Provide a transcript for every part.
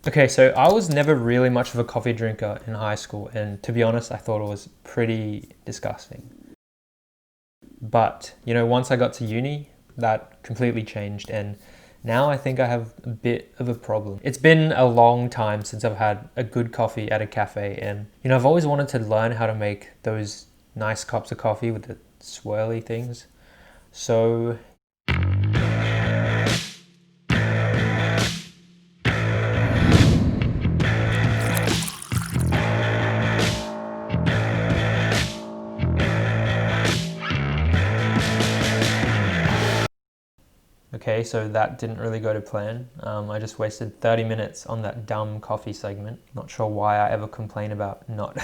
Okay, so I was never really much of a coffee drinker in high school, and to be honest, I thought it was pretty disgusting. But, once I got to uni, that completely changed, and now I think I have a bit of a problem. It's been a long time since I've had a good coffee at a cafe, and, I've always wanted to learn how to make those nice cups of coffee with the swirly things. So okay, so that didn't really go to plan. I just wasted 30 minutes on that dumb coffee segment. Not sure why I ever complain about not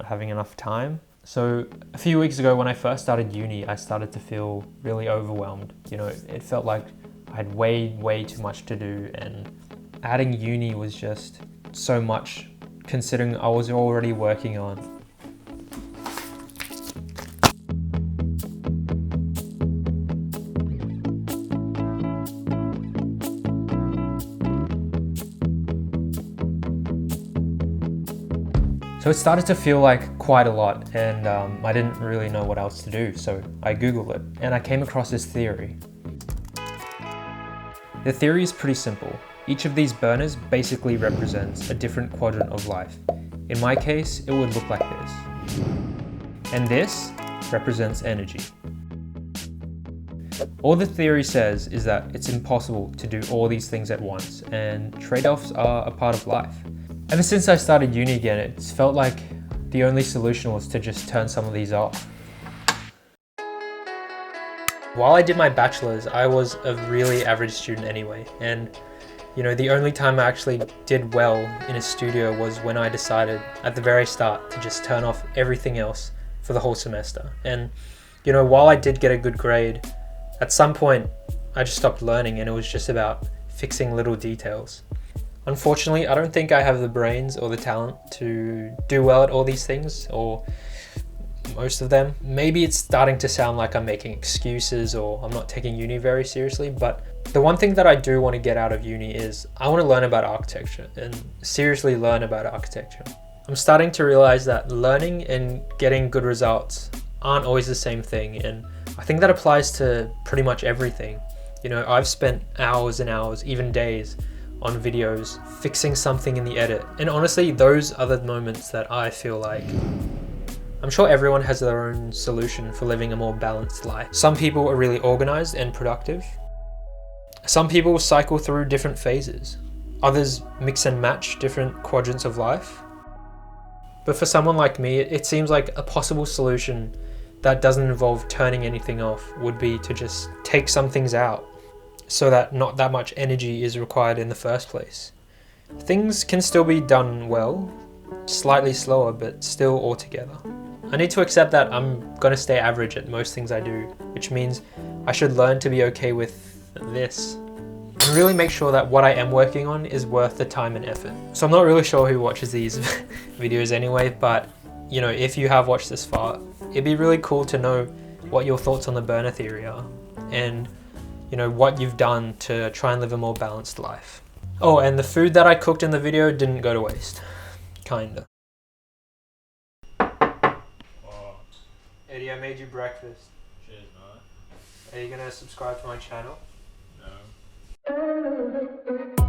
having enough time. So a few weeks ago when I first started uni, I started to feel really overwhelmed. It felt like I had way too much to do, and adding uni was just so much considering I was already working on. So it started to feel like quite a lot, and I didn't really know what else to do, so I Googled it, and I came across this theory. The theory is pretty simple. Each of these burners basically represents a different quadrant of life. In my case, it would look like this. And this represents energy. All the theory says is that it's impossible to do all these things at once, and trade-offs are a part of life. Ever since I started uni again, it's felt like the only solution was to just turn some of these off. While I did my bachelor's, I was a really average student anyway, and the only time I actually did well in a studio was when I decided at the very start to just turn off everything else for the whole semester. And while I did get a good grade, at some point I just stopped learning, and it was just about fixing little details. Unfortunately, I don't think I have the brains or the talent to do well at all these things, or most of them. Maybe it's starting to sound like I'm making excuses or I'm not taking uni very seriously, but the one thing that I do want to get out of uni is I want to learn about architecture, and seriously learn about architecture. I'm starting to realize that learning and getting good results aren't always the same thing, and I think that applies to pretty much everything. I've spent hours and hours, even days, on videos, fixing something in the edit. And honestly, those are the moments that I feel like I'm sure everyone has their own solution for living a more balanced life. Some people are really organized and productive. Some people cycle through different phases. Others mix and match different quadrants of life. But for someone like me, it seems like a possible solution that doesn't involve turning anything off would be to just take some things out, so that not that much energy is required in the first place. Things can still be done well, slightly slower, but still all together. I need to accept that I'm gonna stay average at most things I do, which means I should learn to be okay with this, and really make sure that what I am working on is worth the time and effort. So I'm not really sure who watches these videos anyway, but if you have watched this far, it'd be really cool to know what your thoughts on the burner theory are, and what you've done to try and live a more balanced life. Oh, and the food that I cooked in the video didn't go to waste. Kinda. Oh, Eddie, I made you breakfast. cheers, mate. Are you gonna subscribe to my channel? No.